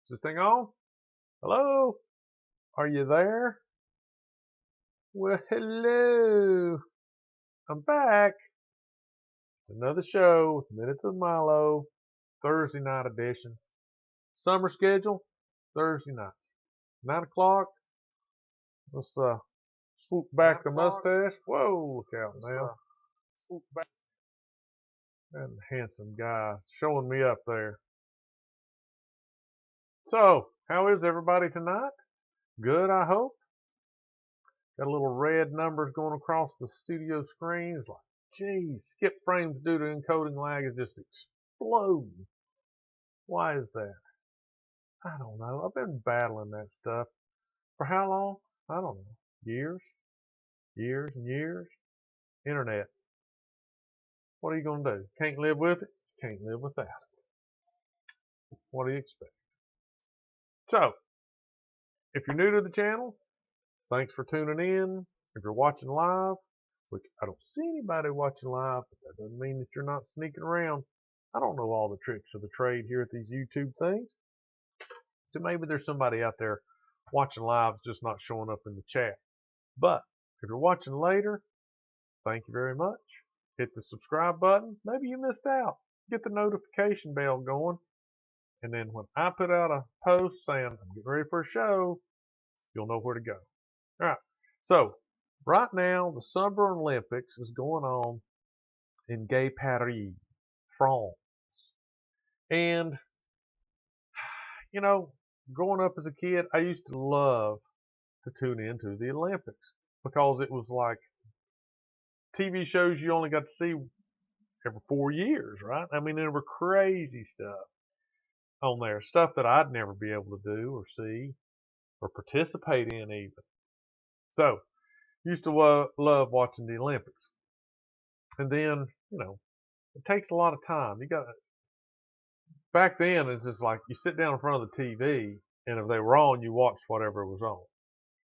Is this thing on? Hello? Are you there? Well, hello. I'm back. It's another show, Minutes of Milo, Thursday night edition. Summer schedule, Thursday night. 9 o'clock. Let's swoop back the mustache. Whoa, look out now. Swoop back. And handsome guy showing me up there. So, how is everybody tonight? Good, I hope. Got a little red numbers going across the studio screen. It's like, geez, skip frames due to encoding lag is just exploding. Why is that? I don't know. I've been battling that stuff. For how long? I don't know. Years? Years and years? Internet. What are you going to do? Can't live with it? Can't live without it. What do you expect? So, if you're new to the channel, thanks for tuning in. If you're watching live, which I don't see anybody watching live, but that doesn't mean that you're not sneaking around. I don't know all the tricks of the trade here at these YouTube things. So maybe there's somebody out there watching live just not showing up in the chat. But if you're watching later, thank you very much. Hit the subscribe button. Maybe you missed out. Get the notification bell going. And then when I put out a post saying I'm getting ready for a show, you'll know where to go. All right. So right now, the Summer Olympics is going on in Gay Paris, France. And, you know, growing up as a kid, I used to love to tune into the Olympics because it was like TV shows you only got to see every 4 years, right? I mean, there were crazy stuff on there, stuff that I'd never be able to do or see or participate in even. So, used to love watching the Olympics. And then, you know, it takes a lot of time. You got back then it's just like you sit down in front of the TV and if they were on, you watched whatever was on.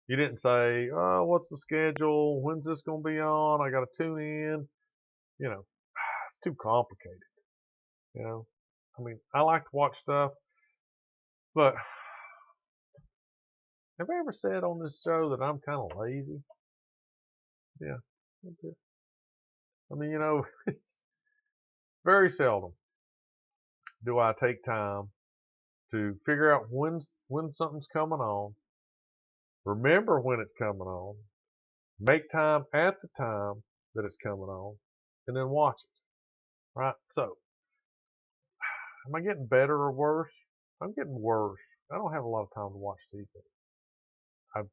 You didn't say, oh, what's the schedule? When's this going to be on? I got to tune in. You know, it's too complicated. You know, I mean, I like to watch stuff, but have I ever said on this show that I'm kind of lazy? Yeah. I mean, you know, it's very seldom do I take time to figure out when something's coming on, remember when it's coming on, make time at the time that it's coming on, and then watch it. Right? So, am I getting better or worse? I'm getting worse. I don't have a lot of time to watch TV. I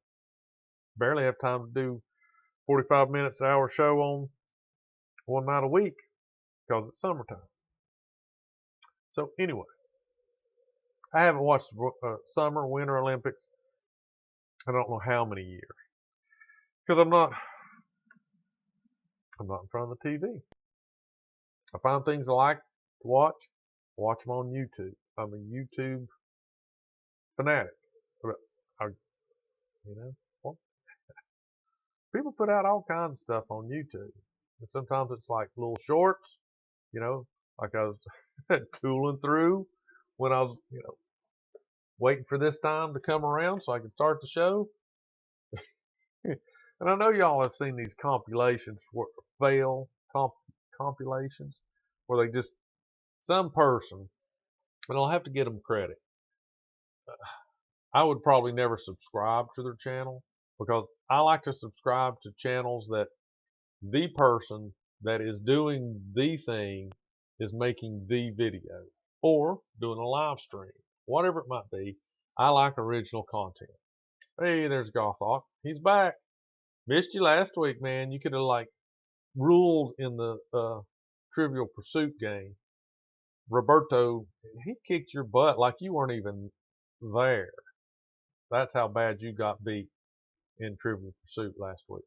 barely have time to do 45 minutes, an hour show on one night a week because it's summertime. So anyway, I haven't watched Summer, Winter Olympics. I don't know how many years because I'm not in front of the TV. I find things I like to watch them on YouTube. I'm a YouTube fanatic. But you know, well, people put out all kinds of stuff on YouTube. And sometimes it's like little shorts, you know, like I was tooling through when I was, you know, waiting for this time to come around so I could start the show. And I know y'all have seen these compilations, compilations, where they just, some person, and I'll have to get them credit. I would probably never subscribe to their channel because I like to subscribe to channels that the person that is doing the thing is making the video or doing a live stream, whatever it might be. I like original content. Hey, there's Gothawk. He's back. Missed you last week, man. You could have like ruled in the Trivial Pursuit game. Roberto, he kicked your butt like you weren't even there. That's how bad you got beat in Trivial Pursuit last week.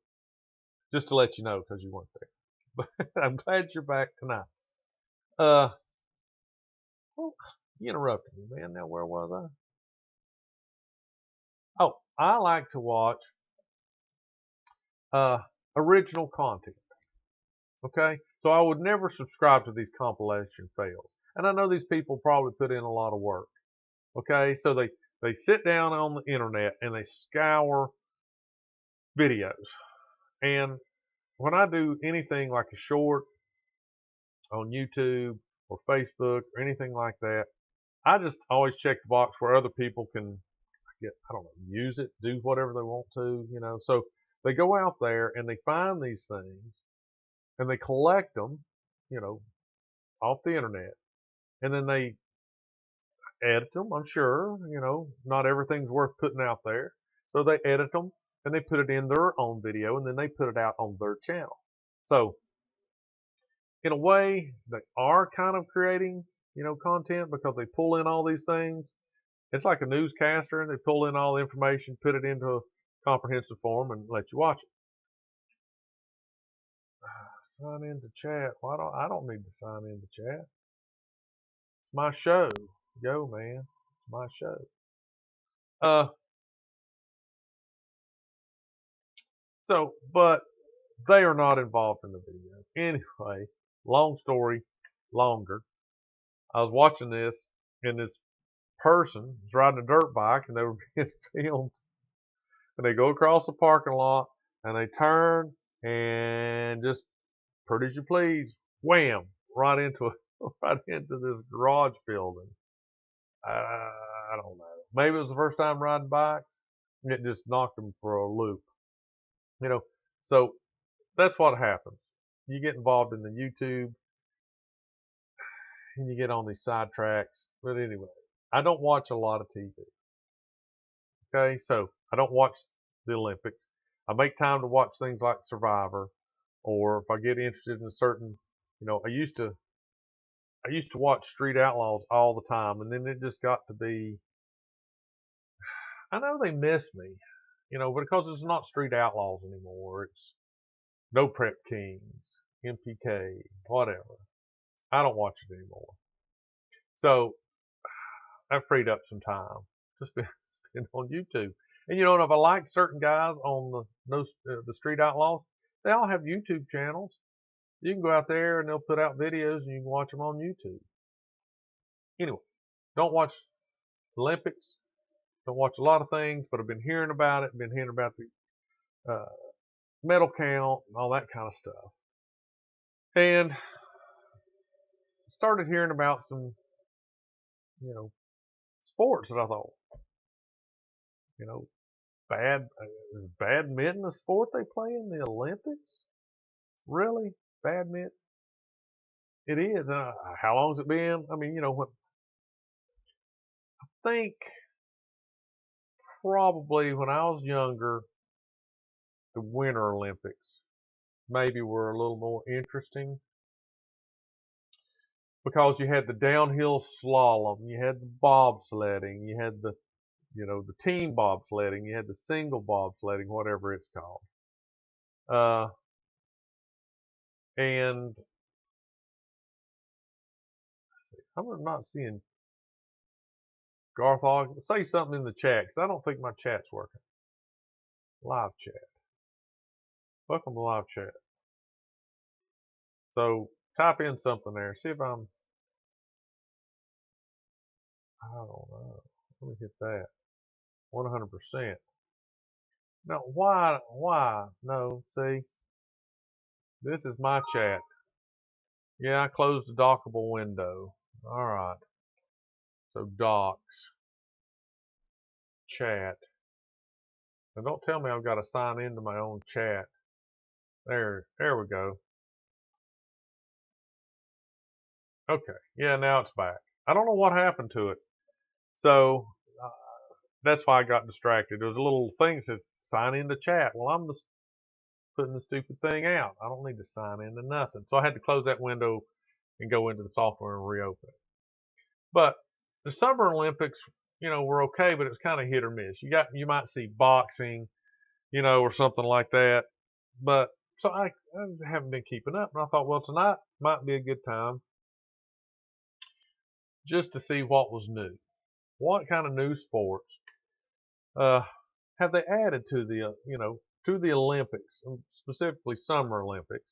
Just to let you know, because you weren't there. But I'm glad you're back tonight. Well, you interrupted me, man. Now, where was I? Oh, I like to watch original content. Okay? So I would never subscribe to these compilation fails. And I know these people probably put in a lot of work. Okay, so they sit down on the internet and they scour videos. And when I do anything like a short on YouTube or Facebook or anything like that, I just always check the box where other people can get, I don't know, use it, do whatever they want to, you know. So they go out there and they find these things and they collect them, you know, off the internet. And then they edit them, I'm sure, you know, not everything's worth putting out there. So they edit them and they put it in their own video and then they put it out on their channel. So in a way, they are kind of creating, you know, content because they pull in all these things. It's like a newscaster and they pull in all the information, put it into a comprehensive form and let you watch it. Sign into chat. Why don't I don't need to sign into chat. It's my show. Go, man. It's my show. Uh but they are not involved in the video. Anyway, long story longer. I was watching this and this person was riding a dirt bike and they were being filmed and they go across the parking lot and they turn and just pretty as you please, wham, right into right into this garage building. I don't know. Maybe it was the first time riding bikes. And it just knocked them for a loop. You know, so that's what happens. You get involved in the YouTube and you get on these sidetracks. But anyway, I don't watch a lot of TV. Okay, so I don't watch the Olympics. I make time to watch things like Survivor, or if I get interested in a certain, you know, I used to watch Street Outlaws all the time, and then it just got to be, I know they miss me, you know, because it's not Street Outlaws anymore. It's No Prep Kings, MPK, whatever. I don't watch it anymore. So I freed up some time to spend on YouTube. And you know, if I like certain guys on the Street Outlaws, they all have YouTube channels. You can go out there and they'll put out videos and you can watch them on YouTube. Anyway, don't watch Olympics. Don't watch a lot of things, but I've been hearing about it. Been hearing about the medal count and all that kind of stuff. And started hearing about some, you know, sports that I thought, you know, is badminton a sport they play in the Olympics? Really? Badminton? It is. How long's it been? I mean, you know, what I think probably when I was younger, the Winter Olympics maybe were a little more interesting because you had the downhill slalom, you had the bobsledding, you had the, you know, the team bobsledding, you had the single bobsledding, whatever it's called. Uh, and let's see, I'm not seeing Garth. Say something in the chat because I don't think my chat's working. Live chat. Welcome to live chat. So type in something there. See if I don't know. Let me hit that. 100%. No, why? No, see, this is my chat. Yeah, I closed the dockable window. All right. So docs, chat. Now don't tell me I've got to sign into my own chat. There we go. Okay. Yeah, now it's back. I don't know what happened to it. So uh, that's why I got distracted. There was a little thing that said sign into chat. Well, I'm just putting the stupid thing out. I don't need to sign into nothing. So I had to close that window and go into the software and reopen it. But the Summer Olympics, you know, were okay, but it was kind of hit or miss. You might see boxing, you know, or something like that. But so I haven't been keeping up, and I thought, well, tonight might be a good time just to see what was new. What kind of new sports uh, have they added to the, you know, to the Olympics, specifically Summer Olympics?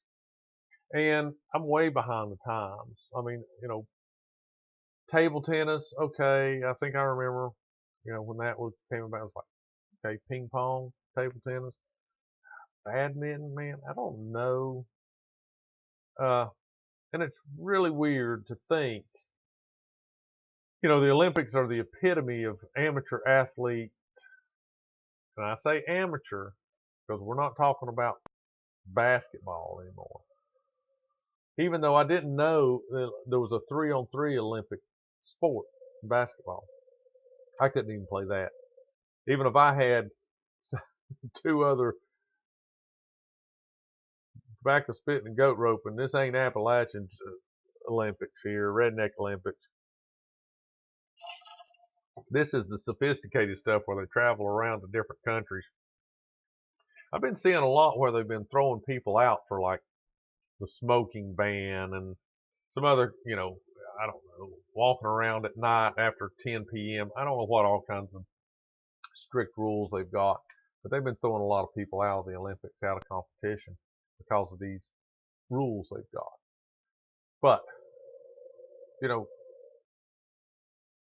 And I'm way behind the times. I mean, you know, Table tennis, okay. I think I remember, when came about, it was like, okay, ping pong, table tennis, badminton, man, I don't know. Uh, and it's really weird to think, the Olympics are the epitome of amateur athlete. And I say amateur because we're not talking about basketball anymore. Even though I didn't know that there was a 3-on-3 Olympic sport, basketball. I couldn't even play that. Even if I had two other tobacco spitting and goat roping, this ain't Appalachian Olympics here, Redneck Olympics. This is the sophisticated stuff where they travel around to different countries. I've been seeing a lot where they've been throwing people out for like the smoking ban and some other, I don't know, walking around at night after 10 p.m. I don't know what all kinds of strict rules they've got, but they've been throwing a lot of people out of the Olympics, out of competition because of these rules they've got. But,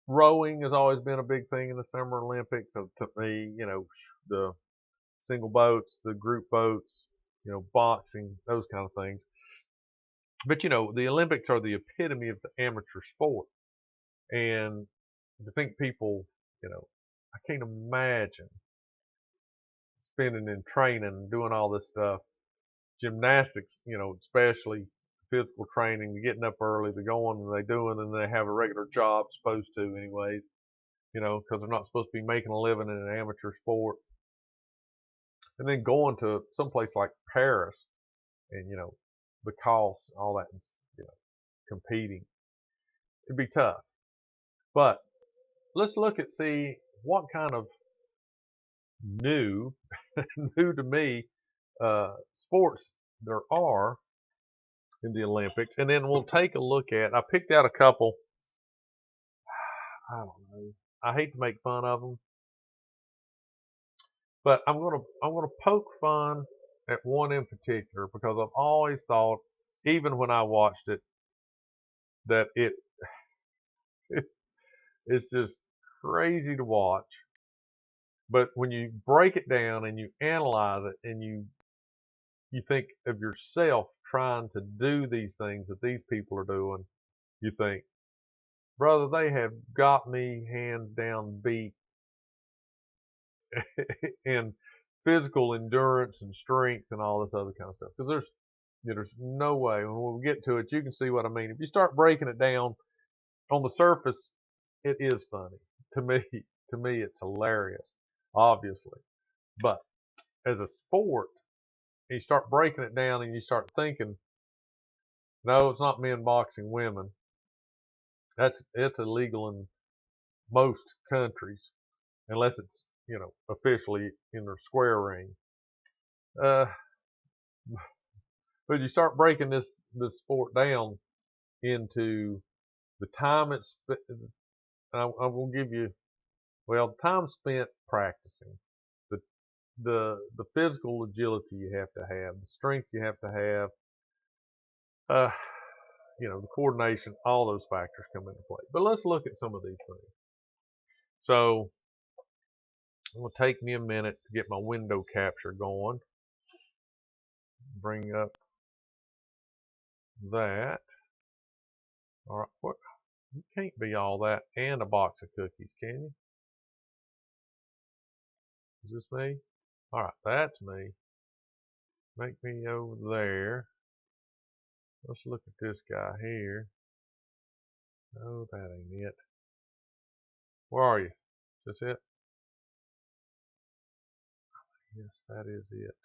rowing has always been a big thing in the Summer Olympics. So to me, the single boats, the group boats, boxing, those kind of things. But, the Olympics are the epitome of the amateur sport. And to think people, I can't imagine spending in training and doing all this stuff. Gymnastics, especially physical training, getting up early, they're going and they're doing and they have a regular job, supposed to anyways, because they're not supposed to be making a living in an amateur sport. And then going to someplace like Paris and, the costs, all that, competing. It'd be tough. But let's see what kind of new, new to me, sports there are in the Olympics. And then we'll take a look at, I picked out a couple, I don't know, I hate to make fun of them, but I'm gonna poke fun at one in particular because I've always thought, even when I watched it, that it's just crazy to watch. But when you break it down and you analyze it and you think of yourself trying to do these things that these people are doing, you think, brother, they have got me hands down beat in physical endurance and strength and all this other kind of stuff. Because there's no way, when we get to it, you can see what I mean. If you start breaking it down on the surface, it is funny. To me, it's hilarious, obviously. But as a sport, you start breaking it down and you start thinking, no, it's not men boxing women. It's illegal in most countries, unless it's, officially in their square ring. Uh, but you start breaking this sport down into the time it's, I will give you, well, time spent practicing, the the physical agility you have to have, the strength you have to have, uh, the coordination, all those factors come into play. But let's look at some of these things. So it will take me a minute to get my window capture going. Bring up that. All right, what? You can't be all that and a box of cookies, can you? Is this me? All right, that's me. Make me over there. Let's look at this guy here. No, that ain't it. Where are you? Is this it? Yes, that is it.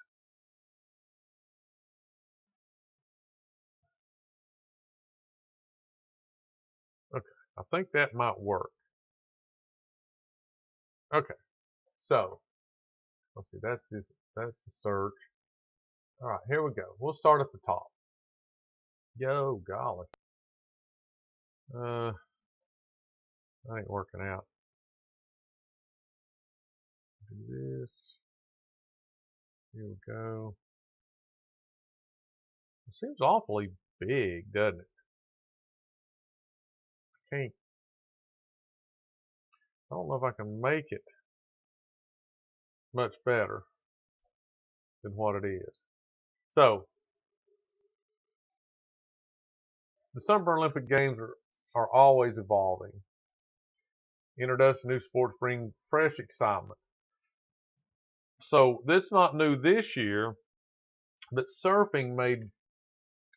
Okay, I think that might work. Okay, so let's see. That's this. That's the search. All right, here we go. We'll start at the top. Yo, golly. That ain't working out. Do this. Here we go. It seems awfully big, doesn't it? I can't. I don't know if I can make it much better than what it is. So, the Summer Olympic Games are always evolving. Introduction to new sports bring fresh excitement. So, this is not new this year, but surfing made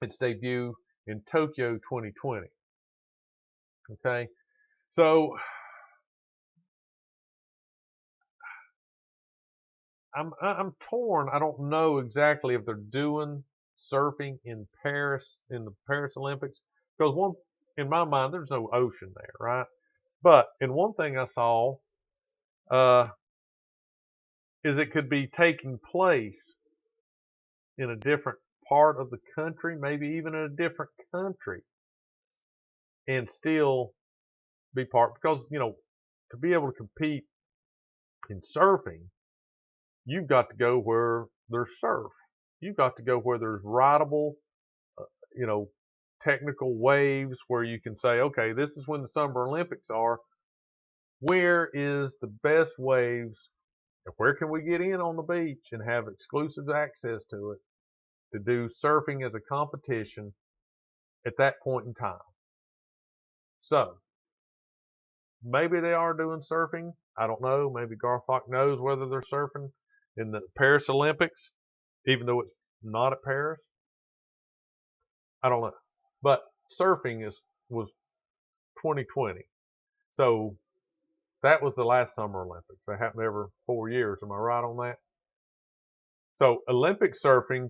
its debut in Tokyo 2020. Okay, so I'm torn. I don't know exactly if they're doing surfing in Paris in the Paris Olympics because one in my mind there's no ocean there, right? But in one thing I saw uh, is it could be taking place in a different part of the country, maybe even in a different country, and still be part because to be able to compete in surfing, you've got to go where there's surf. You've got to go where there's rideable, you know, technical waves where you can say, okay, this is when the Summer Olympics are. Where is the best waves? And where can we get in on the beach and have exclusive access to it to do surfing as a competition at that point in time? So maybe they are doing surfing. I don't know. Maybe Garthok knows whether they're surfing in the Paris Olympics, even though it's not at Paris. I don't know. But surfing was 2020. So that was the last Summer Olympics. They happen every 4 years. Am I right on that? So Olympic surfing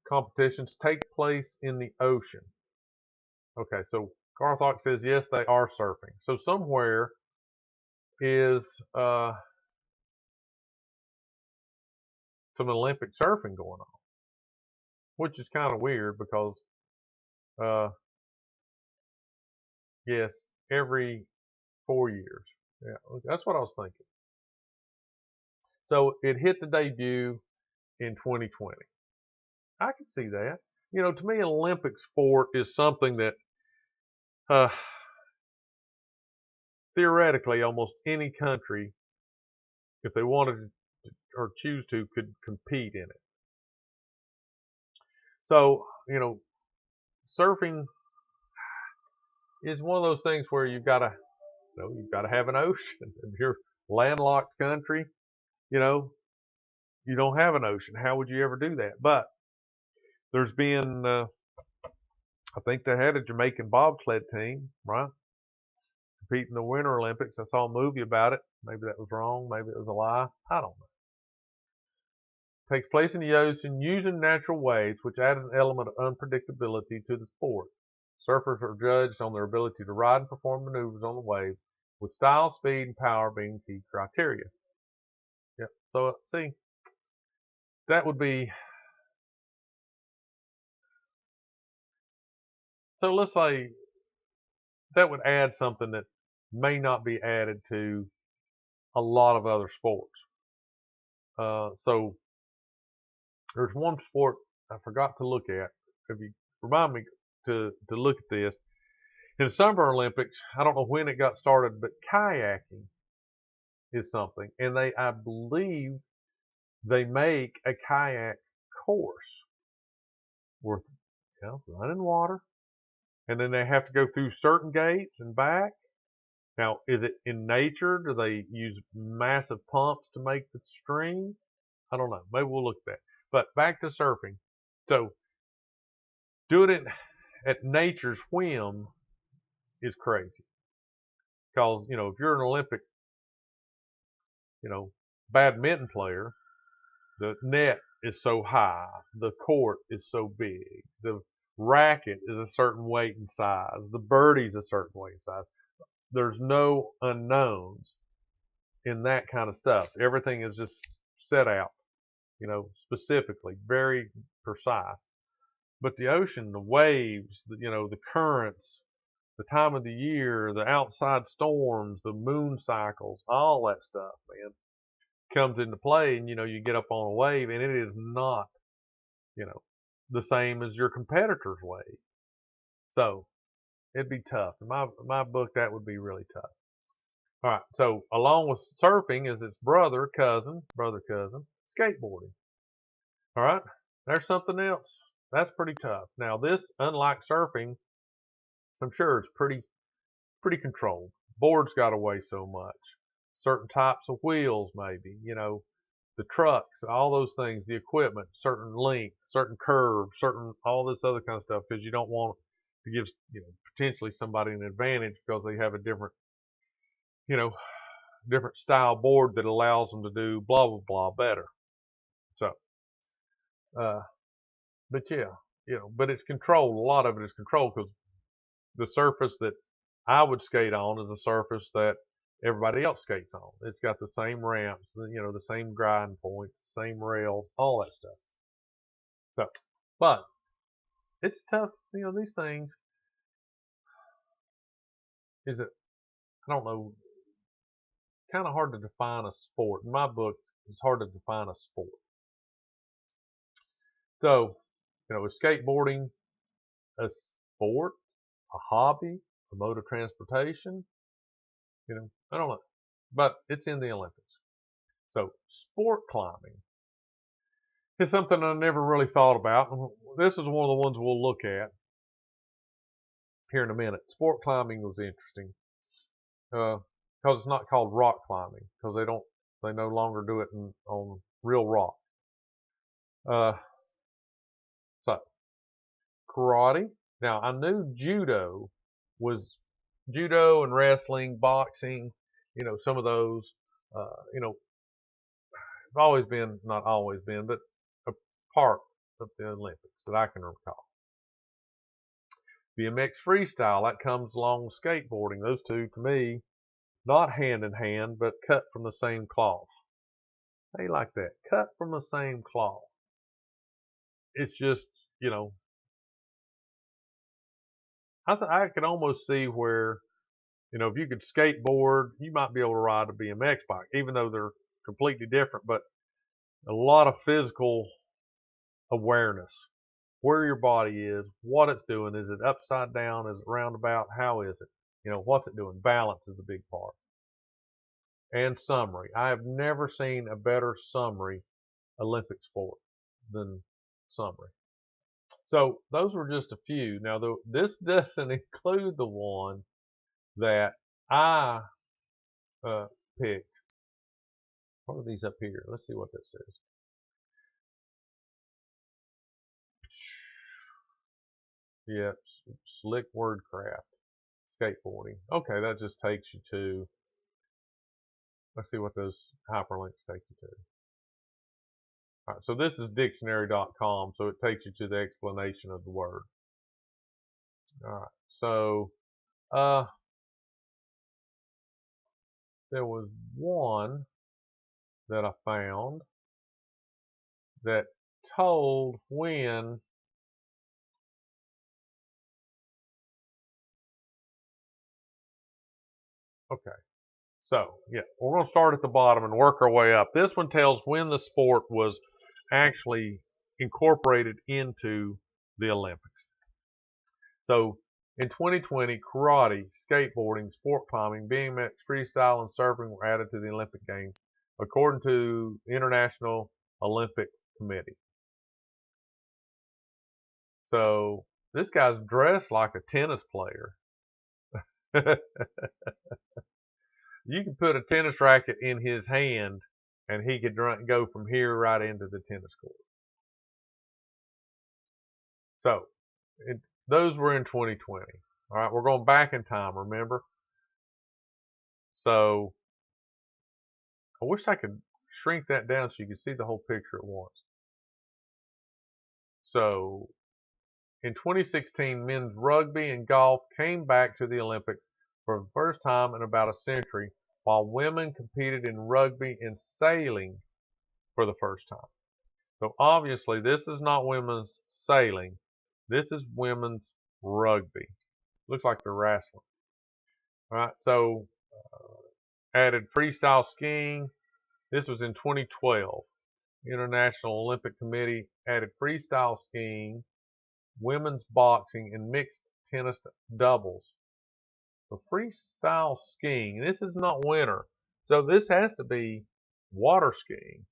competitions take place in the ocean. Okay, so Garthok says yes, they are surfing. So somewhere is some Olympic surfing going on, which is kind of weird because uh, yes, every 4 years. Yeah, that's what I was thinking. So it hit the debut in 2020. I can see that. To me, an Olympic sport is something that uh, theoretically almost any country, if they wanted to or choose to, could compete in it. So, surfing is one of those things where you've got to have an ocean. If you're a landlocked country, you know, you don't have an ocean. How would you ever do that? But there's been, I think they had a Jamaican bobsled team, right? Compete in the Winter Olympics. I saw a movie about it. Maybe that was wrong. Maybe it was a lie. I don't know. Takes place in the ocean using natural waves, which adds an element of unpredictability to the sport. Surfers are judged on their ability to ride and perform maneuvers on the wave, with style, speed, and power being key criteria. Yeah. So see, that would be. So let's say that would add something that may not be added to a lot of other sports. So there's one sport I forgot to look at. If you remind me to look at this. In the Summer Olympics, I don't know when it got started, but kayaking is something. And I believe they make a kayak course with running water. And then they have to go through certain gates and back. Now, is it in nature? Do they use massive pumps to make the stream? I don't know. Maybe we'll look at that. But back to surfing. So doing it at nature's whim is crazy. Because, if you're an Olympic, badminton player, the net is so high, the court is so big, the racket is a certain weight and size, the birdie's a certain weight and size. There's no unknowns in that kind of stuff. Everything is just set out, specifically, very precise. But the ocean, the waves, the currents, the time of the year, the outside storms, the moon cycles, all that stuff, man, comes into play. And, you get up on a wave and it is not, the same as your competitor's wave. So it'd be tough. In my book, that would be really tough. All right, so along with surfing is its brother cousin, skateboarding. All right, there's something else. That's pretty tough. Now this, unlike surfing, I'm sure it's pretty controlled. Boards got to weigh so much. Certain types of wheels, maybe, the trucks, all those things, the equipment, certain length, certain curve, certain all this other kind of stuff, because you don't want to give potentially somebody an advantage because they have a different you know different style board that allows them to do blah blah blah better. So, uh, but yeah, but it's controlled. A lot of it is controlled because the surface that I would skate on is a surface that everybody else skates on. It's got the same ramps, the same grind points, the same rails, all that stuff. So, but it's tough. These things is it? I don't know. Kind of hard to define a sport. In my book, it's hard to define a sport. So, is skateboarding a sport, a hobby, a mode of transportation? I don't know. But it's in the Olympics. So, sport climbing is something I never really thought about. This is one of the ones we'll look at here in a minute. Sport climbing was interesting because it's not called rock climbing because they no longer do it on real rock. So karate. Now I knew judo and wrestling, boxing, some of those, have always been, not always been, but a part of the Olympics that I can recall. BMX freestyle, that comes along with skateboarding. Those two, to me, not hand in hand, but cut from the same cloth. How you like that? Cut from the same cloth. It's just, I could almost see where, if you could skateboard, you might be able to ride a BMX bike, even though they're completely different, but a lot of physical awareness, where your body is, what it's doing. Is it upside down? Is it roundabout? How is it? What's it doing? Balance is a big part. And summary. I have never seen a better summary Olympic sport than summary. So those were just a few. Now, this doesn't include the one that I picked. What are these up here? Let's see what this says. Yeah, slick wordcraft, skateboarding. Okay, that just takes you to, let's see what those hyperlinks take you to. All right, so this is dictionary.com, so it takes you to the explanation of the word. All right, so there was one that I found that told when okay, so yeah, we're going to start at the bottom and work our way up. This one tells when the sport was actually incorporated into the Olympics. So in 2020, karate, skateboarding, sport climbing, BMX, freestyle, and surfing were added to the Olympic Games, according to the International Olympic Committee. So this guy's dressed like a tennis player. You could put a tennis racket in his hand and he could go from here right into the tennis court. So those were in 2020. All right, we're going back in time, remember? So I wish I could shrink that down so you could see the whole picture at once. So in 2016, men's rugby and golf came back to the Olympics for the first time in about a century, while women competed in rugby and sailing for the first time. So obviously this is not women's sailing. This is women's rugby. Looks like they're wrestling. All right, so added freestyle skiing. This was in 2012. International Olympic Committee added freestyle skiing, women's boxing, and mixed tennis doubles So freestyle skiing. This is not winter. So this has to be water skiing.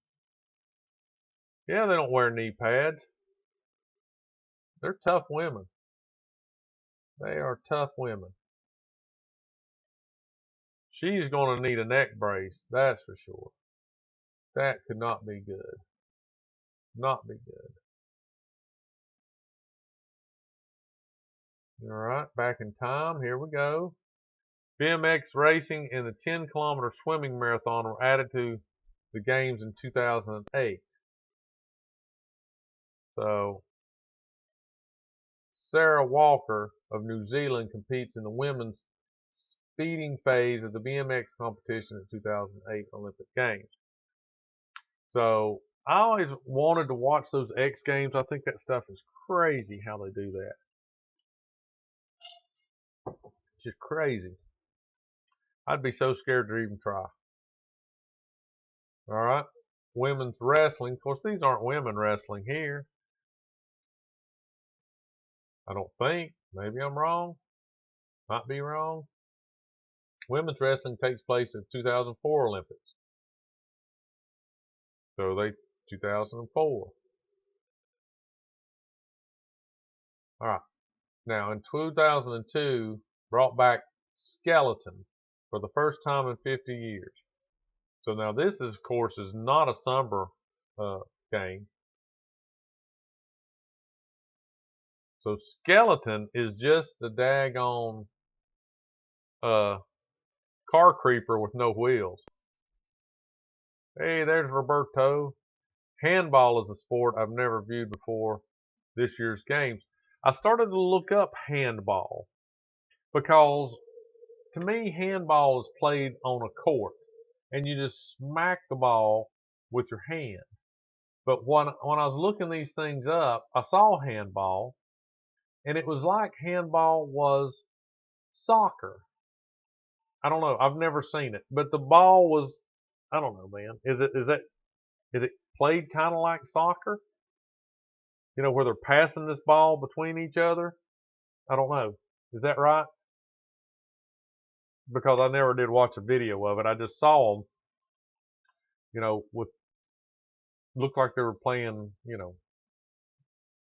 Yeah, they don't wear knee pads. They're tough women. They are tough women. She's going to need a neck brace, that's for sure. That could not be good. Not be good. All right, back in time. Here we go. BMX racing and the 10-kilometer swimming marathon were added to the games in 2008. So Sarah Walker of New Zealand competes in the women's speeding phase of the BMX competition at 2008 Olympic Games. So I always wanted to watch those X Games. I think that stuff is crazy how they do that. It's just crazy. I'd be so scared to even try. All right. Women's wrestling. Of course, these aren't women wrestling here. I don't think. Maybe I'm wrong. Might be wrong. Women's wrestling takes place in 2004 Olympics. So 2004. All right. Now in 2002, brought back skeleton for the first time in 50 years. So now this is, of course, is not a summer game. So skeleton is just the daggone car creeper with no wheels. Hey, there's Roberto. Handball is a sport I've never viewed before this year's games. I started to look up handball because to me handball is played on a court and you just smack the ball with your hand. But when I was looking these things up, I saw handball and it was like handball was soccer. I don't know. I've never seen it, but the ball was, I don't know, man. Is it played kind of like soccer? You know, where they're passing this ball between each other? I don't know. Is that right? Because I never did watch a video of it. I just saw them, you know, looked like they were playing, you know,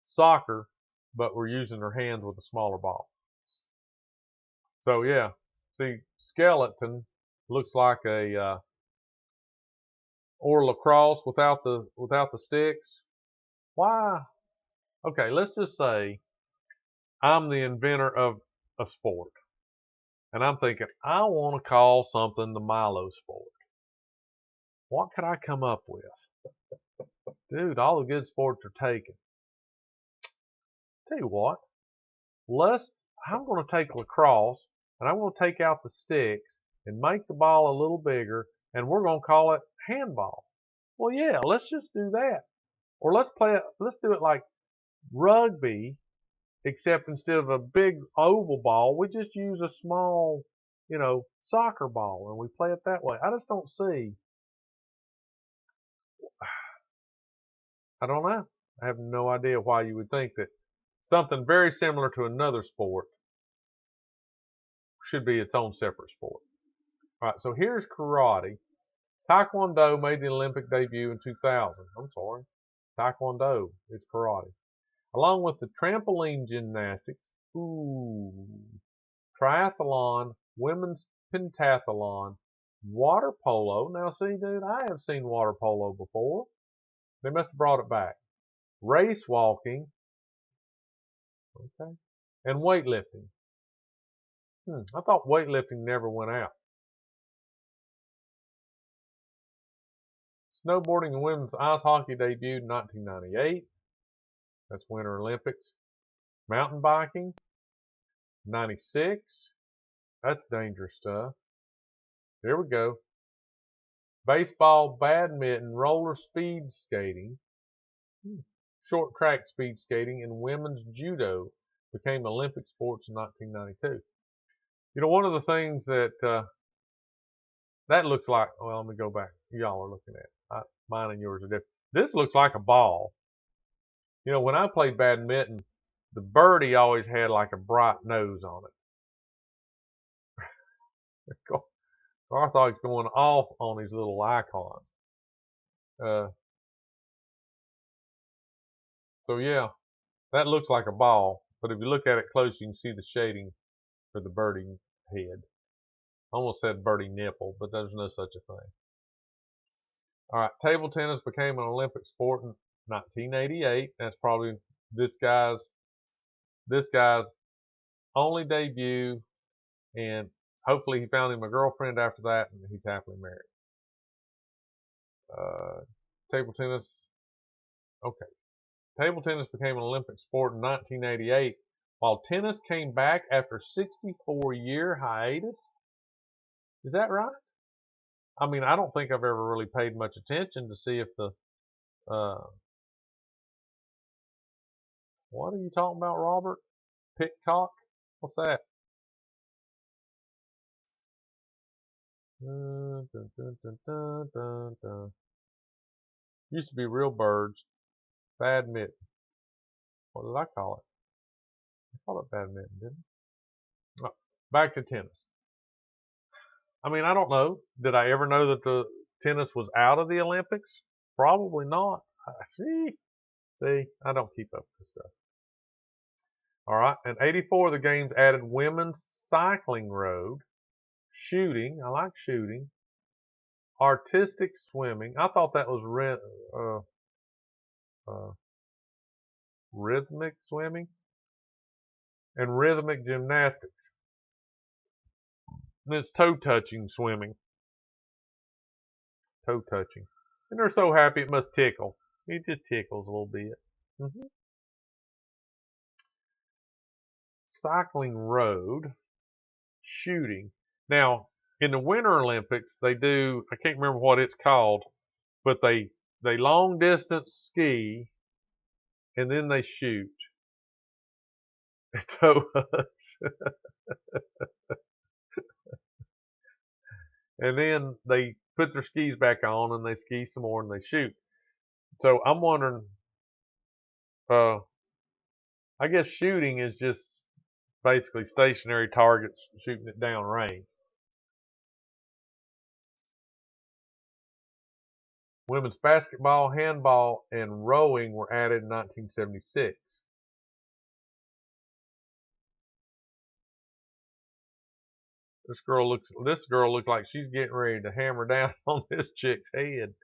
soccer, but were using their hands with a smaller ball. So yeah, see, skeleton looks like a or lacrosse without the sticks. Why? Okay, let's just say I'm the inventor of a sport. And I'm thinking, I want to call something the Milo sport. What could I come up with? Dude, all the good sports are taken. Tell you what, I'm going to take lacrosse and I'm going to take out the sticks and make the ball a little bigger and we're going to call it handball. Well, yeah, let's just do that. Or let's do it like rugby, except instead of a big oval ball, we just use a small, you know, soccer ball and we play it that way. I just don't see. I don't know. I have no idea why you would think that something very similar to another sport should be its own separate sport. All right, so here's karate. Taekwondo made the Olympic debut in 2000. I'm sorry. Taekwondo is karate. Along with the trampoline gymnastics, triathlon, women's pentathlon, water polo. Now, see, dude, I have seen water polo before. They must have brought it back. Race walking, okay, and weightlifting. I thought weightlifting never went out. Snowboarding and women's ice hockey debuted in 1998. That's Winter Olympics. Mountain biking, 96. That's dangerous stuff. There we go. Baseball, badminton, roller speed skating, short track speed skating, and women's judo became Olympic sports in 1992. You know, one of the things that that looks like, well, let me go back. Y'all are looking at it. Mine and yours are different. This looks like a ball. You know, when I played badminton, the birdie always had like a bright nose on it. Garthog's going off on these little icons. So yeah, that looks like a ball, but if you look at it close, you can see the shading for the birdie head. I almost said birdie nipple, but there's no such a thing. All right, table tennis became an Olympic sport in 1988. That's probably this guy's only debut, and hopefully he found him a girlfriend after that, and he's happily married. Table tennis, okay. Table tennis became an Olympic sport in 1988, while tennis came back after 64-year hiatus. Is that right? I mean, I don't think I've ever really paid much attention to see if the what are you talking about, Robert? Pitcock? What's that? Dun, dun, dun, dun, dun, dun. Used to be real birds. Badminton. What did I call it? I call it badminton, didn't I? Oh, back to tennis. I mean, I don't know. Did I ever know that the tennis was out of the Olympics? Probably not. See, I don't keep up with this stuff. All right, in '84, the games added women's cycling road, shooting. I like shooting. Artistic swimming. I thought that was rhythmic swimming, and rhythmic gymnastics. And it's toe-touching swimming. Toe-touching. And they're so happy it must tickle. It just tickles a little bit. Cycling road, shooting. Now, in the Winter Olympics, they do, I can't remember what it's called, but they long distance ski and then they shoot. So, and then they put their skis back on and they ski some more and they shoot. So I'm wondering, I guess shooting is just basically stationary targets shooting it down range. Women's basketball, handball, and rowing were added in 1976. This girl looks like she's getting ready to hammer down on this chick's head.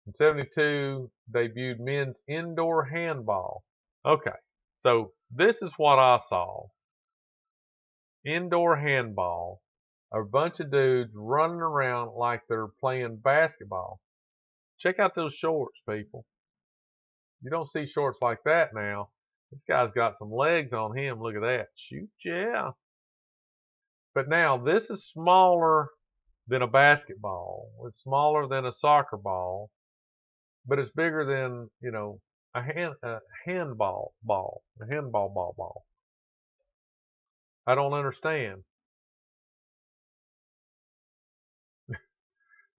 In '72, debuted men's indoor handball. Okay, so this is what I saw. Indoor handball. A bunch of dudes running around like they're playing basketball. Check out those shorts, people. You don't see shorts like that now. This guy's got some legs on him. Look at that. Shoot, yeah. But now this is smaller than a basketball. It's smaller than a soccer ball, but it's bigger than, you know, a handball ball. A handball ball. I don't understand.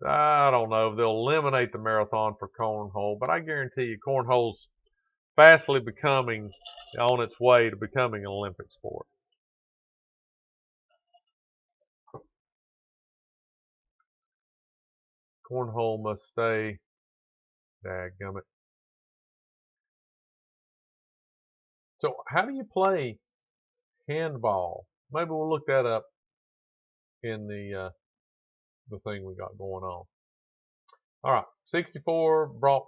I don't know if they'll eliminate the marathon for cornhole, but I guarantee you cornhole's fastly becoming on its way to becoming an Olympic sport. Cornhole must stay. Dadgummit. So how do you play handball? Maybe we'll look that up in the thing we got going on. All right, 64 brought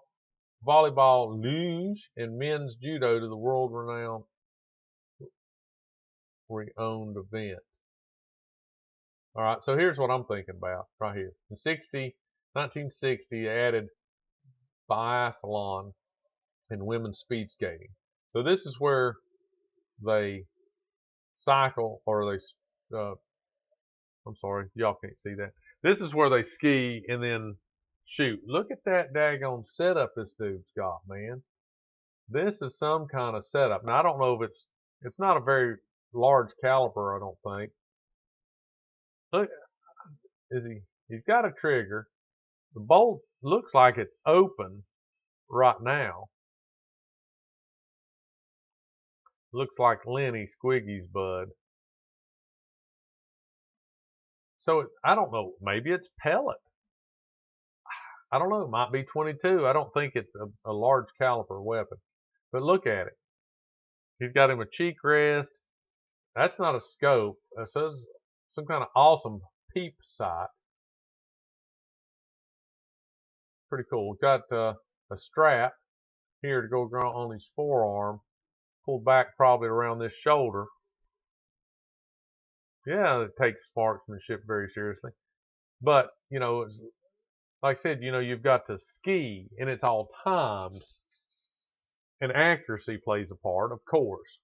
volleyball, luge, and men's judo to the world-renowned re-owned event. All right, so here's what I'm thinking about right here. In 1960, added biathlon and women's speed skating. So this is where they cycle, or they, I'm sorry, y'all can't see that. This is where they ski and then shoot. Look at that daggone setup this dude's got, man. This is some kind of setup. Now, I don't know if it's not a very large caliber, I don't think. Look, he's got a trigger. The bolt looks like it's open right now. Looks like Lenny Squiggy's bud. So I don't know. Maybe it's pellet. I don't know. It might be 22. I don't think it's a large caliber weapon. But look at it. He's got him a cheek rest. That's not a scope. It says some kind of awesome peep sight. Pretty cool. We've got a strap here to go on his forearm. Pulled back probably around this shoulder. Yeah, it takes marksmanship very seriously. But, you know, it's, like I said, you know, you've got to ski and it's all timed. And accuracy plays a part, of course.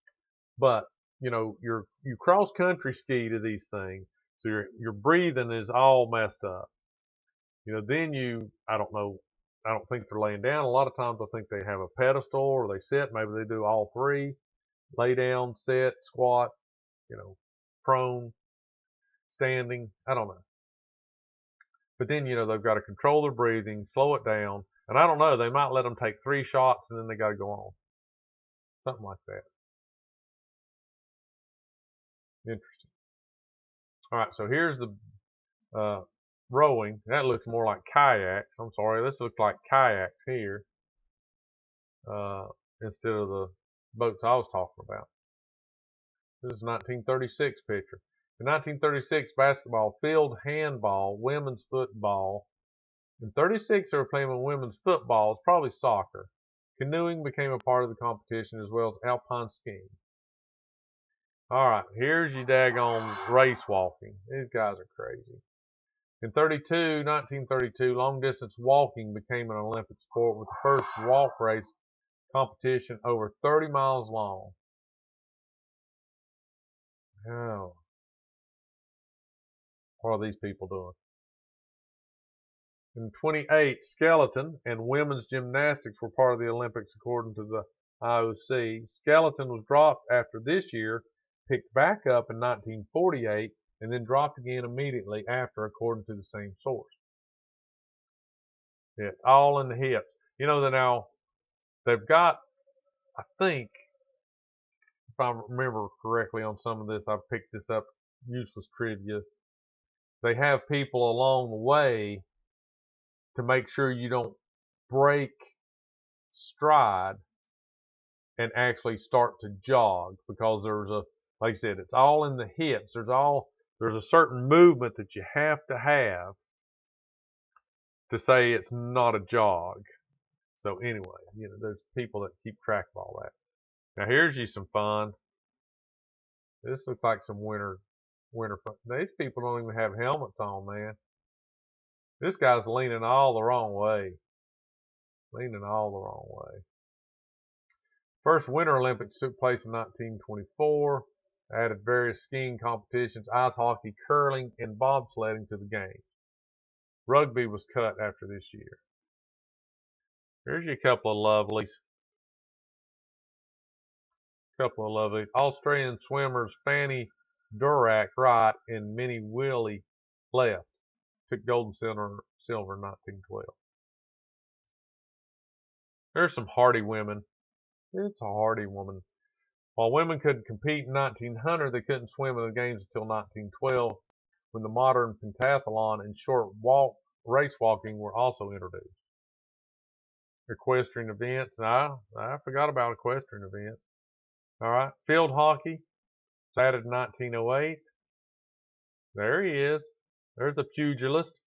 But, you know, you cross country ski to these things. So your breathing is all messed up. You know, then I don't know, I don't think they're laying down. A lot of times I think they have a pedestal or they sit. Maybe they do all three. Lay down, sit, squat, you know, prone, standing. I don't know. But then, you know, they've got to control their breathing, slow it down. And I don't know, they might let them take 3 shots and then they got to go on. Something like that. Interesting. All right, so here's the rowing. That looks more like kayaks. I'm sorry, this looks like kayaks here instead of the boats I was talking about. This is 1936 picture. In 1936, basketball, field handball, women's football. In 36, they were playing women's football. It's probably soccer. Canoeing became a part of the competition as well as alpine skiing. All right, here's your daggone race walking. These guys are crazy. In 1932, long distance walking became an Olympic sport with the first walk race competition over 30 miles long. Oh, what are these people doing? In 28, skeleton and women's gymnastics were part of the Olympics according to the IOC. Skeleton was dropped after this year, picked back up in 1948, and then dropped again immediately after according to the same source. Yeah, it's all in the hips. You know, now they've got, I think, if I remember correctly on some of this, I've picked this up, useless trivia. They have people along the way to make sure you don't break stride and actually start to jog because like I said, it's all in the hips. There's a certain movement that you have to say it's not a jog. So anyway, you know, there's people that keep track of all that. Now here's you some fun. This looks like some winter fun. These people don't even have helmets on, man. This guy's leaning all the wrong way. Leaning all the wrong way. First Winter Olympics took place in 1924. Added various skiing competitions, ice hockey, curling, and bobsledding to the games. Rugby was cut after this year. Here's you a couple of lovelies. Australian swimmers Fanny Durack right and Minnie Willie left. Took gold and silver in 1912. There's some hardy women. It's a hardy woman. While women could compete in 1900, they couldn't swim in the games until 1912, when the modern pentathlon and short race walking were also introduced. Equestrian events. I forgot about equestrian events. All right. Field hockey. It's added in 1908. There he is. There's a pugilist.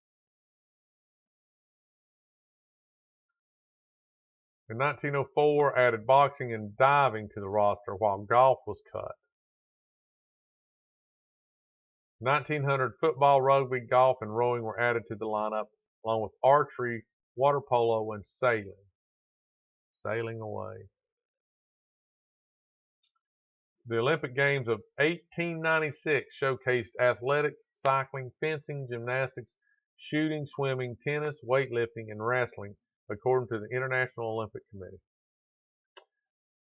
In 1904, added boxing and diving to the roster while golf was cut. 1900, football, rugby, golf, and rowing were added to the lineup, along with archery, water polo, and sailing. Sailing away. The Olympic Games of 1896 showcased athletics, cycling, fencing, gymnastics, shooting, swimming, tennis, weightlifting, and wrestling, according to the International Olympic Committee.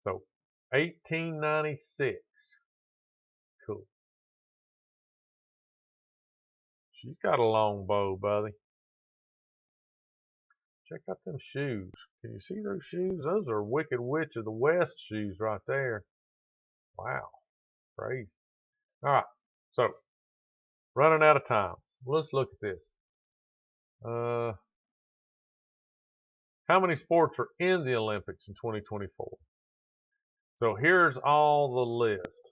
So, 1896. Cool. She's got a long bow, buddy. Check out them shoes. Can you see those shoes? Those are Wicked Witch of the West shoes right there. Wow, crazy. All right, so running out of time. Let's look at this. How many sports are in the Olympics in 2024? So here's all the list.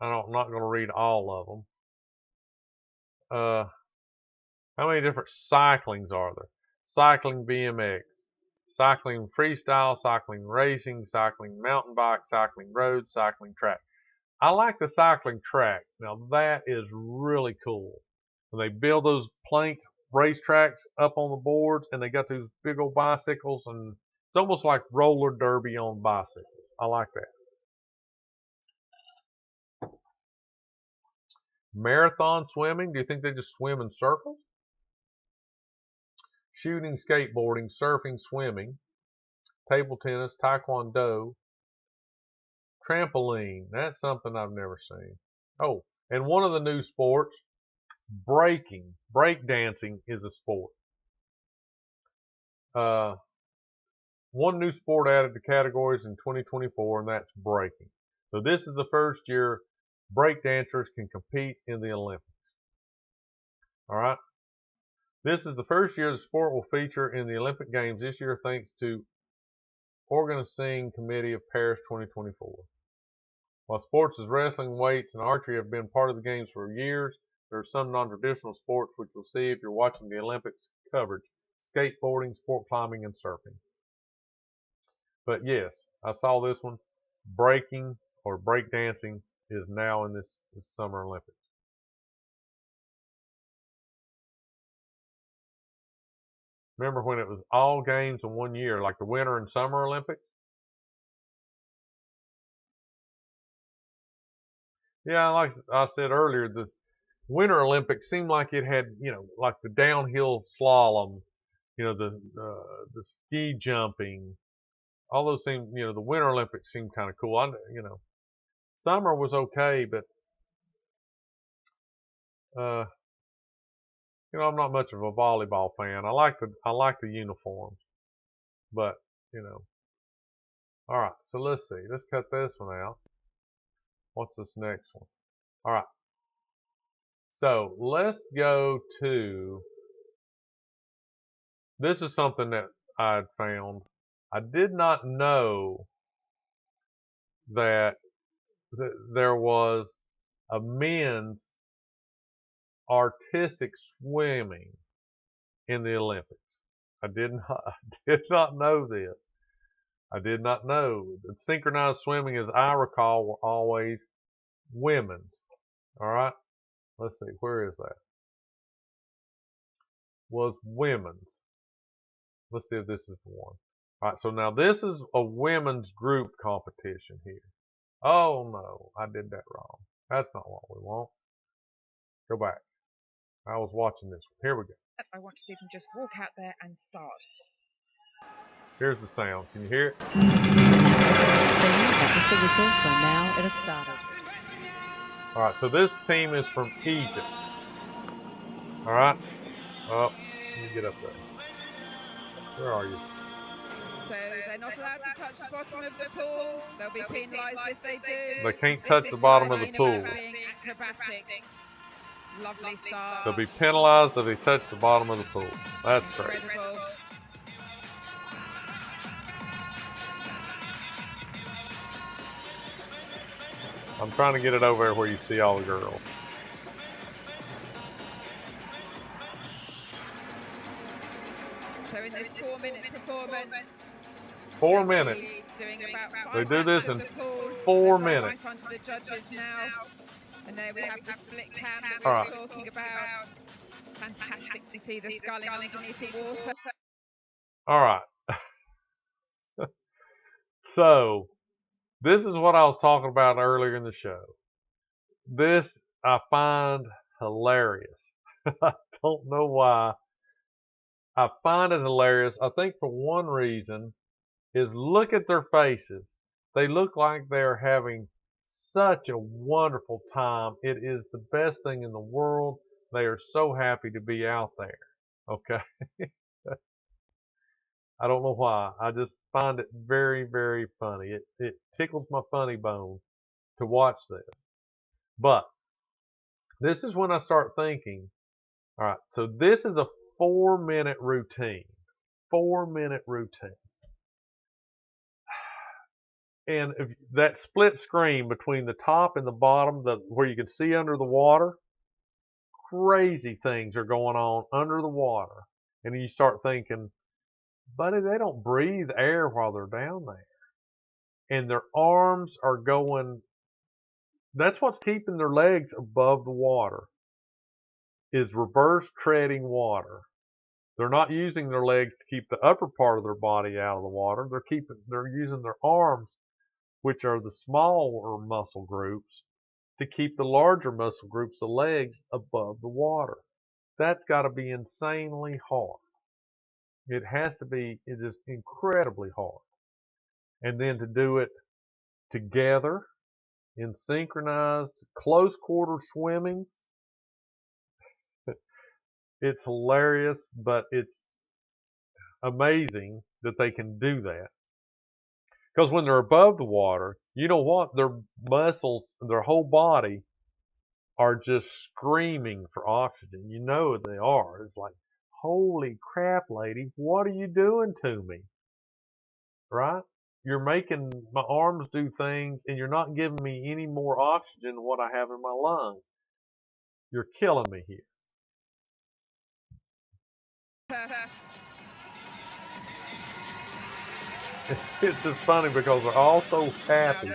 I'm not going to read all of them. How many different cyclings are there? Cycling BMX, cycling freestyle, cycling racing, cycling mountain bike, cycling road, cycling track. I like the cycling track. Now that is really cool. When they build those planked racetracks up on the boards and they got those big old bicycles, and it's almost like roller derby on bicycles. I like that. Marathon swimming, do you think they just swim in circles? Shooting, skateboarding, surfing, swimming, table tennis, taekwondo, trampoline. That's something I've never seen. Oh, and one of the new sports, breaking. Break dancing is a sport. One new sport added to categories in 2024, and that's breaking. So this is the first year break dancers can compete in the Olympics. All right. This is the first year the sport will feature in the Olympic Games this year, thanks to Organizing Committee of Paris 2024. While sports as wrestling, weights, and archery have been part of the games for years, there are some non-traditional sports which you'll see if you're watching the Olympics coverage: skateboarding, sport climbing, and surfing. But yes, I saw this one. Breaking or break dancing is now in this Summer Olympics. Remember when it was all games in one year, like the Winter and Summer Olympics? Yeah, like I said earlier, the Winter Olympics seemed like it had, like the downhill slalom, the ski jumping, all those things. The Winter Olympics seemed kind of cool. Summer was okay, but I'm not much of a volleyball fan. I like the uniforms, but all right. So let's see. Let's cut this one out. What's this next one? All right. So let's go to. This is something that I had found. I did not know that there was a men's artistic swimming in the Olympics. I did not know this. I did not know that synchronized swimming, as I recall, were always women's. All right, let's see, where is that? Was women's. Let's see if this is the one. All right, so now this is a women's group competition here. Oh no, I did that wrong. That's not what we want. Go back. I was watching this one. Here we go. I want to see them just walk out there and start. Here's the sound. Can you hear it? That's just the whistle, so now it has started. All right, so this team is from Egypt. All right. Oh, let me get up there. Where are you? So they're not allowed to touch the bottom of the pool. They'll be penalised if they do. They can't touch the bottom of the pool. Being acrobatic. Lovely start. They'll be penalized if they touch the bottom of the pool. That's great. I'm trying to get it over there where you see all the girls. So in this 4-minute performance, 4 minutes. They do this in 4 minutes. Right onto the judges now. And there we have the split cam that we were talking about. Fantastic to see the sculling underneath the water. All right. So, this is what I was talking about earlier in the show. This I find hilarious. I don't know why. I find it hilarious. I think for one reason is look at their faces. They look like they're having such a wonderful time. It is the best thing in the world. They are so happy to be out there. Okay. I don't know why. I just find it very, very funny. It tickles my funny bone to watch this. But this is when I start thinking, all right, so this is a 4-minute routine. 4-minute routine. And if that split screen between the top and the bottom, where you can see under the water, crazy things are going on under the water. And you start thinking, buddy, they don't breathe air while they're down there. And their arms are going, that's what's keeping their legs above the water, is reverse treading water. They're not using their legs to keep the upper part of their body out of the water. They're using their arms, which are the smaller muscle groups, to keep the larger muscle groups, the legs, above the water. That's got to be insanely hard. It has to be, it is incredibly hard. And then to do it together in synchronized close quarter swimming, it's hilarious, but it's amazing that they can do that. Because when they're above the water, you know what? Their muscles, their whole body are just screaming for oxygen. You know they are. It's like, holy crap, lady, what are you doing to me? Right? You're making my arms do things and you're not giving me any more oxygen than what I have in my lungs. You're killing me here. It's just funny because they're all so happy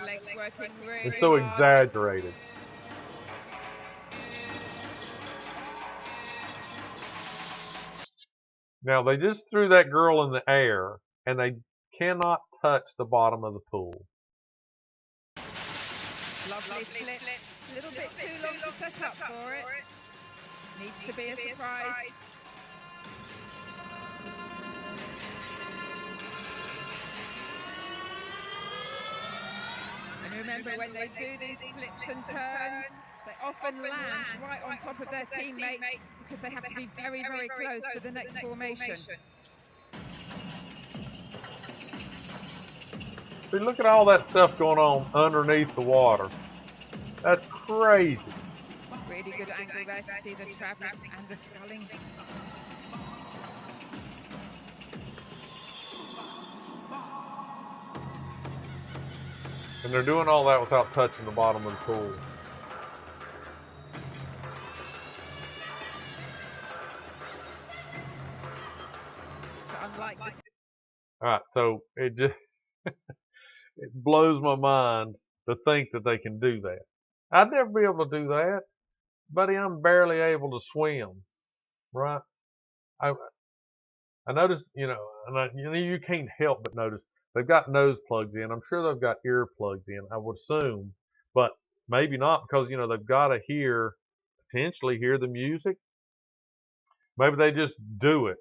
and so exaggerated. Now they just threw that girl in the air and they cannot touch the bottom of the pool. Lovely flip. A little bit too long to set up for it. Needs to be a surprise. And remember, when they do these flips and turns, they often land right on top of their teammates because they have to be very, very close to the next formation. See, look at all that stuff going on underneath the water. That's crazy. Really good angle there to see the traveling and the sculling. And they're doing all that without touching the bottom of the pool. So unlike all right, so it just it blows my mind to think that they can do that. I'd never be able to do that, buddy. I'm barely able to swim, right? I noticed, you can't help but notice they've got nose plugs in. I'm sure they've got ear plugs in. I would assume, but maybe not because they've got to potentially hear the music. Maybe they just do it.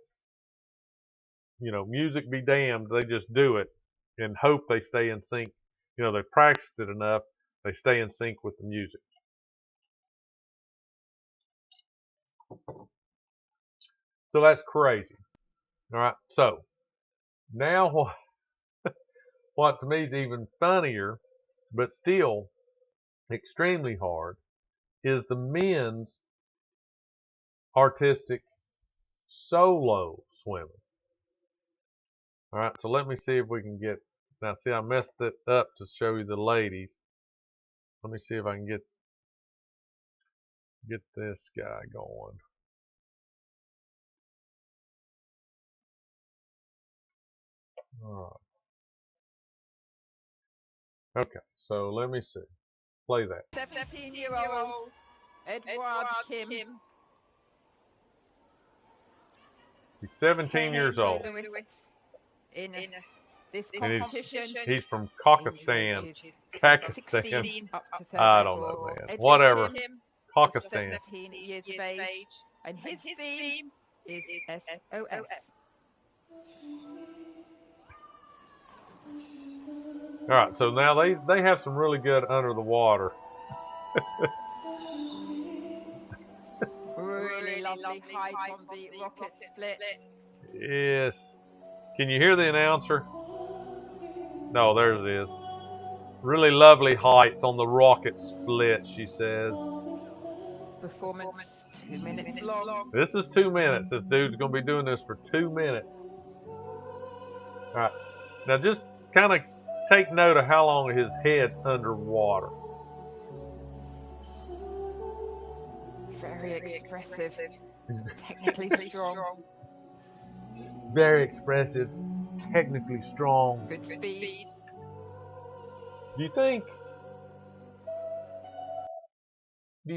Music be damned. They just do it and hope they stay in sync. They practiced it enough. They stay in sync with the music. So that's crazy. All right. So now what to me is even funnier, but still extremely hard, is the men's artistic solo swimming. All right. So let me see if we can get. Now, see, I messed it up to show you the ladies. Let me see if I can get this guy going. All right. Okay, so let me see. Play that. 17-year-old Edward Kim. He's 17 years old. In this competition. He's from Pakistan. I don't know, man. Whatever. Pakistan. 17 years of age. And his theme is SOS. All right, so now they have some really good under the water. Really lovely height on the rocket split. Yes. Can you hear the announcer? No, there it is. Really lovely height on the rocket split, she says. Performance 2 minutes long. This is 2 minutes. This dude's going to be doing this for 2 minutes. All right. Now just kind of take note of how long his head's underwater. Very expressive. Technically strong. Very expressive. Technically strong. Good speed. Do you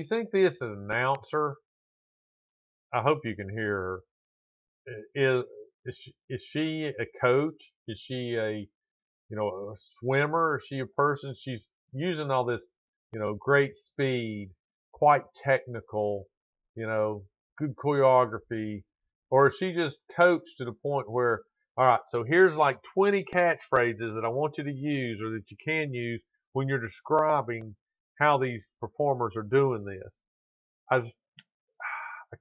think this announcer, I hope you can hear her, is she a coach? Is she a swimmer? Is she a person? She's using all this, great speed, quite technical, good choreography, or is she just coached to the point where, all right, so here's like 20 catchphrases that I want you to use or that you can use when you're describing how these performers are doing this. I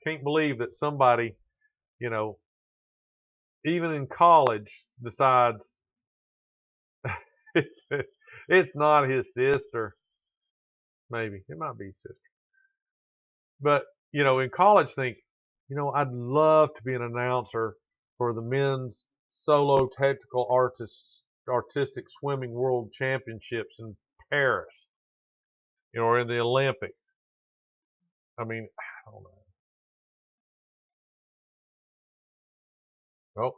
can't believe that somebody, even in college decides it's not his sister. Maybe it might be his sister. But, in college think, I'd love to be an announcer for the men's solo technical artistic swimming world championships in Paris, or in the Olympics. I mean, I don't know. Oh.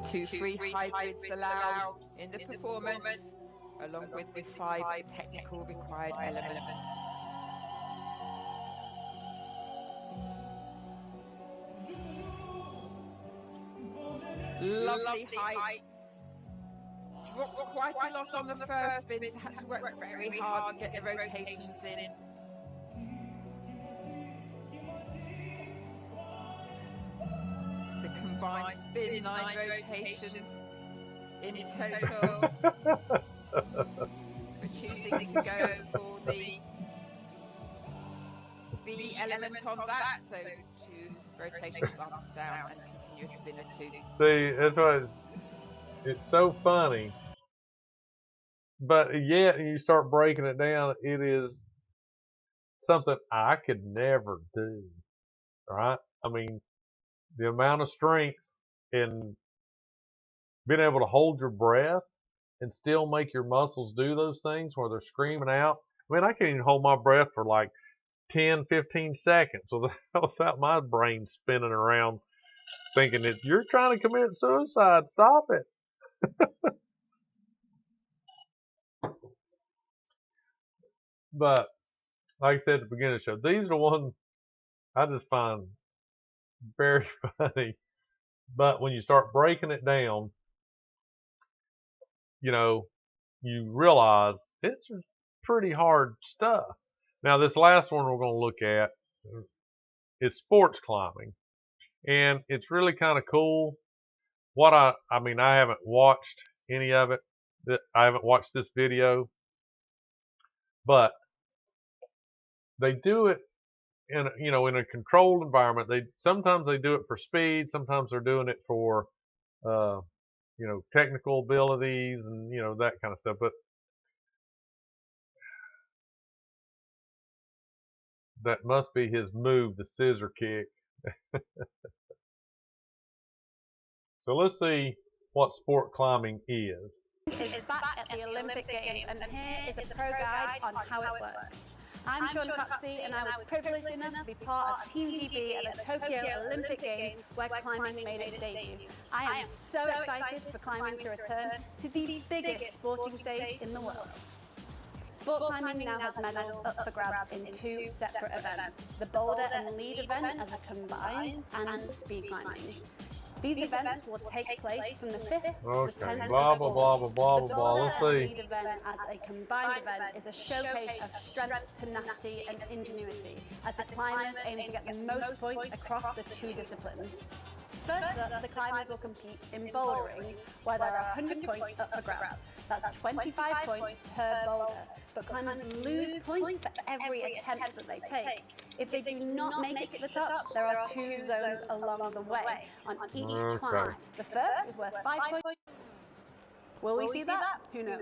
2 free hybrids allowed in the performance, along with the 5 technical required elements. Lovely height. Dropped quite a lot on the first spin, so had to work very hard to get the rotations in. The combined spin, 9 rotations in total. We're choosing to go for the B element on that, so 2 rotations up, down, and continuous spin of 2. See, that's why it's so funny. But yet, you start breaking it down, it is something I could never do. Right? I mean, the amount of strength in being able to hold your breath and still make your muscles do those things where they're screaming out. I mean, I can't even hold my breath for like 10, 15 seconds without my brain spinning around thinking that you're trying to commit suicide. Stop it. But like I said at the beginning of the show, these are the ones I just find very funny. But when you start breaking it down, you realize it's pretty hard stuff. Now, this last one we're going to look at is sports climbing. And it's really kind of cool. I haven't watched any of it. I haven't watched this video. But they do it in a controlled environment. Sometimes they do it for speed, sometimes they're doing it for technical abilities and that kind of stuff. But that must be his move, the scissor kick. So let's see what sport climbing is. Is back at the Olympic Games, and here is a pro guide on how it works. I'm Sean Coxey, and I was privileged enough to be part of Team GB at the Tokyo Olympic Games, where climbing made its debut. I am so excited for climbing to return to the biggest sporting stage in the world. Sport climbing now has medals up for grabs in 2 separate events, the boulder and lead event as a combined, and speed climbing. These events will take place from the 5th to the 10th blah, blah, blah, blah, blah, The blah. Let's see. lead event as a combined event is a showcase of strength, tenacity and ingenuity, as the climbers aim to get the most points across the 2 disciplines. First up, the climbers will compete in bouldering, where there are 100 points up for grabs. That's 25 points per boulder, but climbers lose points for every attempt that they take. If they do not make it to the top, there are 2 zones along the way on each climb. The first is worth 5 points. Will we see that? Who knows?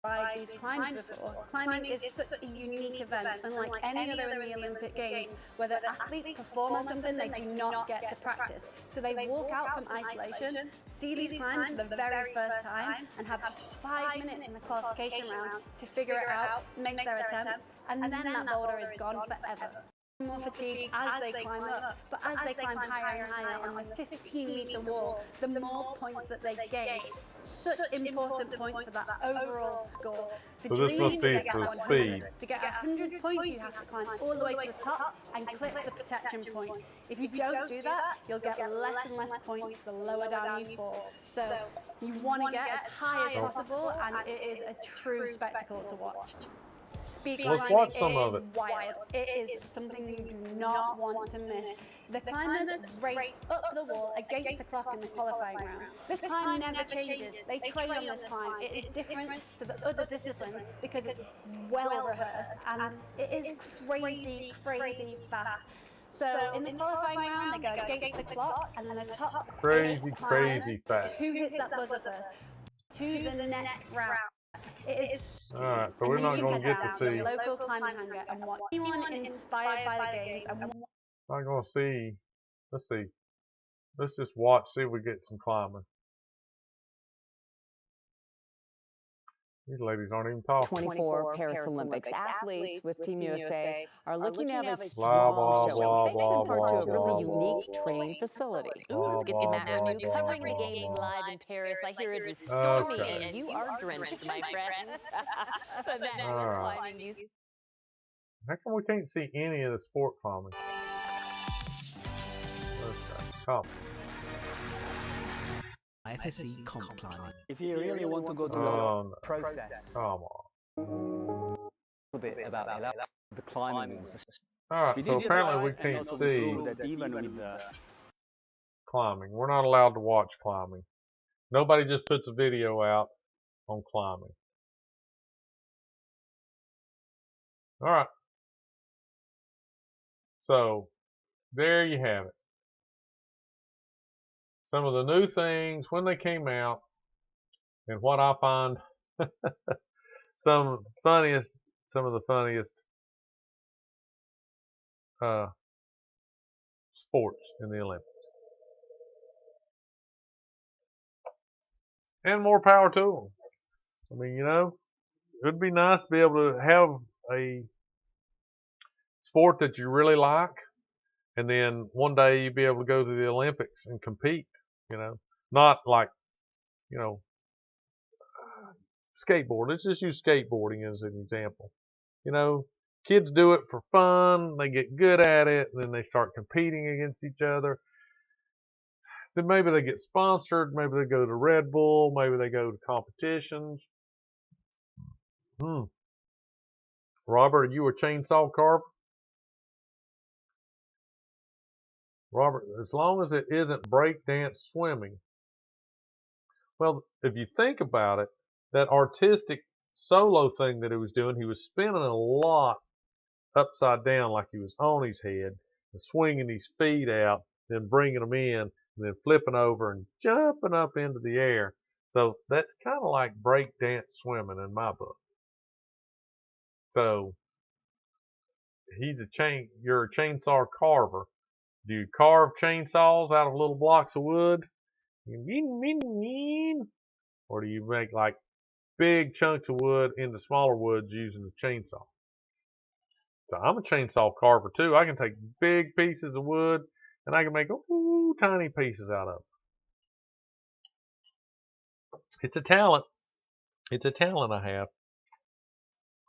Tried these climbs before. Climbing is such a unique event, unlike any other in the Olympic Games, where the athletes perform on something they do not get to practice. So they walk out from isolation, see these climbs for the very first time, and have just 5 minutes in the qualification round to figure it out, make their attempts, and then that boulder is gone forever. More fatigue as they climb up, but as they climb higher and higher on the 15-meter wall, the more points that they gain. Such important points for that overall score. The So this dream must is be to get for 100. speed. To get 100 points, you have to climb all the way to the top and click the protection point. If you don't do that, you'll get less and less points the lower down you fall. So you want to get as high as possible, and it is a true spectacle to watch. Speed Let's climbing watch some of is it. wild. It is something you do not want to miss. The climbers race up the wall against the clock in the qualifying round. This climb never changes. They train on this climb. It is different to the other disciplines because it's well rehearsed and it is crazy, crazy fast. So in the qualifying round, they go against the clock, and then the top Crazy, crazy fast. who hits that buzzer first to the next round. It is. All right, so we're not going to get to see. Local climbing hangar and watch anyone inspired by the games and Not going to see. Let's see. Let's just watch. See if we get some climbing. These ladies aren't even talking. 24 Paris Olympics athletes with Team USA are looking to have a Blah, strong blah, showing, blah, thanks blah, in part to a blah, really blah, unique training facility. Blah, Let's get blah, to Matt blah, Renew blah, covering the blah, games blah. live in Paris. I hear it is stormy Okay. and you are drenched, my friends. But Matt, All what's right. climbing you? How come we can't see any of the sport climbing? Let's go. Come. FSC comp climbing. If you really want to go to No. the process, Come on. a little bit about the climbing rules. All right, We so did it apparently right, we and can't also we see proved that even with the climbing. We're not allowed to watch climbing. Nobody just puts a video out on climbing. All right. So there you have it. Some of the new things when they came out, and what I find some of the funniest sports in the Olympics. And more power to them. I mean, you know, it'd be nice to be able to have a sport that you really like, and then one day you'd be able to go to the Olympics and compete, you know. Not like, you know, skateboard. Let's just use skateboarding as an example. You know, kids do it for fun, they get good at it, and then they start competing against each other. Then maybe they get sponsored, maybe they go to Red Bull, maybe they go to competitions. Robert, are you a chainsaw carver? Robert, as long as it isn't breakdance swimming. Well, if you think about it, that artistic solo thing that he was doing, he was spinning a lot upside down like he was on his head and swinging his feet out, then bringing them in, and then flipping over and jumping up into the air. So that's kind of like breakdance swimming in my book. So you're a chainsaw carver. Do you carve chainsaws out of little blocks of wood? Or do you make like big chunks of wood into smaller woods using the chainsaw? So I'm a chainsaw carver too. I can take big pieces of wood and I can make tiny pieces out of them. It's a talent. It's a talent I have.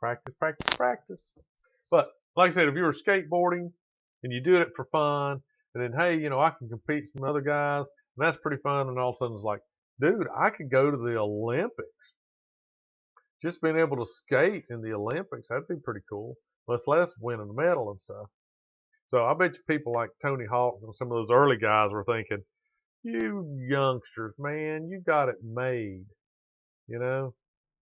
Practice, practice, practice. But like I said, if you were skateboarding and you do it for fun, and then hey, you know, I can compete with some other guys, and that's pretty fun, and all of a sudden it's like, dude, I could go to the Olympics. Just being able to skate in the Olympics, that'd be pretty cool. Much less winning a medal and stuff. So I bet you people like Tony Hawk and some of those early guys were thinking, you youngsters, man, you got it made. You know,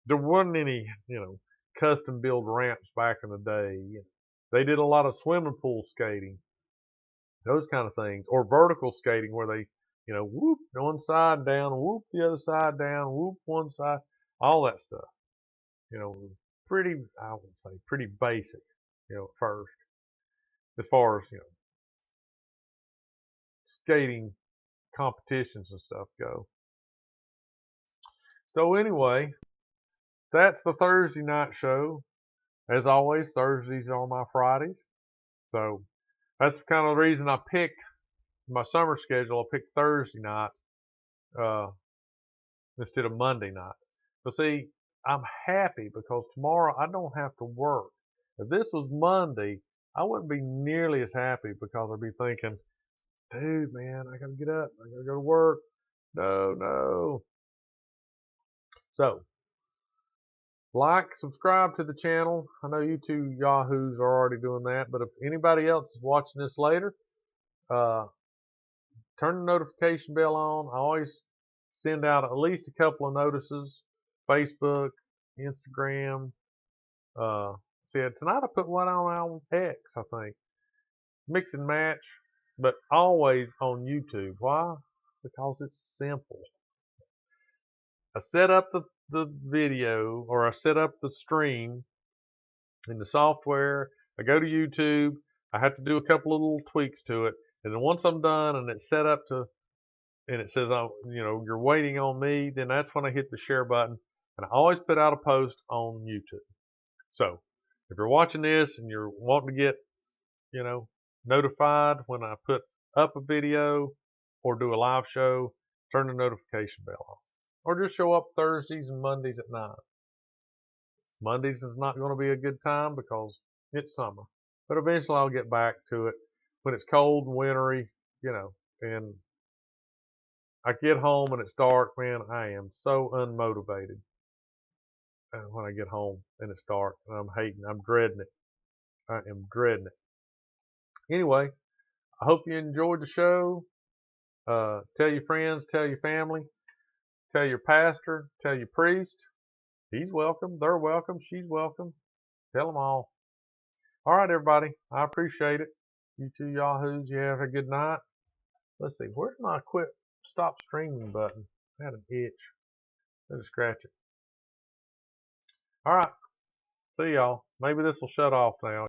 there wasn't any, you know, custom build ramps back in the day. You know, They did a lot of swimming pool skating, those kind of things, or vertical skating where they, whoop one side down, whoop the other side down, whoop one side, all that stuff. Pretty, I would say, pretty basic, at first, as far as, skating competitions and stuff go. So anyway, that's the Thursday night show. As always, Thursdays are my Fridays. So that's kind of the reason I picked my summer schedule. I picked Thursday night instead of Monday night. But see, I'm happy because tomorrow I don't have to work. If this was Monday, I wouldn't be nearly as happy because I'd be thinking, dude, man, I gotta get up. I gotta go to work. No. So, like, subscribe to the channel. I know you two yahoos are already doing that, but if anybody else is watching this later, turn the notification bell on. I always send out at least a couple of notices. Facebook, Instagram. Tonight I put one on X, I think. Mix and match, but always on YouTube. Why? Because it's simple. I set up the video, or I set up the stream in the software. I go to YouTube. I have to do a couple of little tweaks to it. And then once I'm done and it's set up to, and it says, you're waiting on me, then that's when I hit the share button. And I always put out a post on YouTube. So if you're watching this and you're wanting to get, notified when I put up a video or do a live show, turn the notification bell on. Or just show up Thursdays and Mondays at 9. Mondays is not going to be a good time because it's summer. But eventually I'll get back to it when it's cold and wintry, and I get home and it's dark, man, I am so unmotivated when I get home and it's dark. And I'm dreading it. I am dreading it. Anyway, I hope you enjoyed the show. Tell your friends, tell your family, tell your pastor, tell your priest. He's welcome. They're welcome. She's welcome. Tell them all. All right, everybody. I appreciate it. You two yahoos, you have a good night. Let's see. Where's my stop streaming button? I had an itch. Let me scratch it. All right. See y'all. Maybe this will shut off now.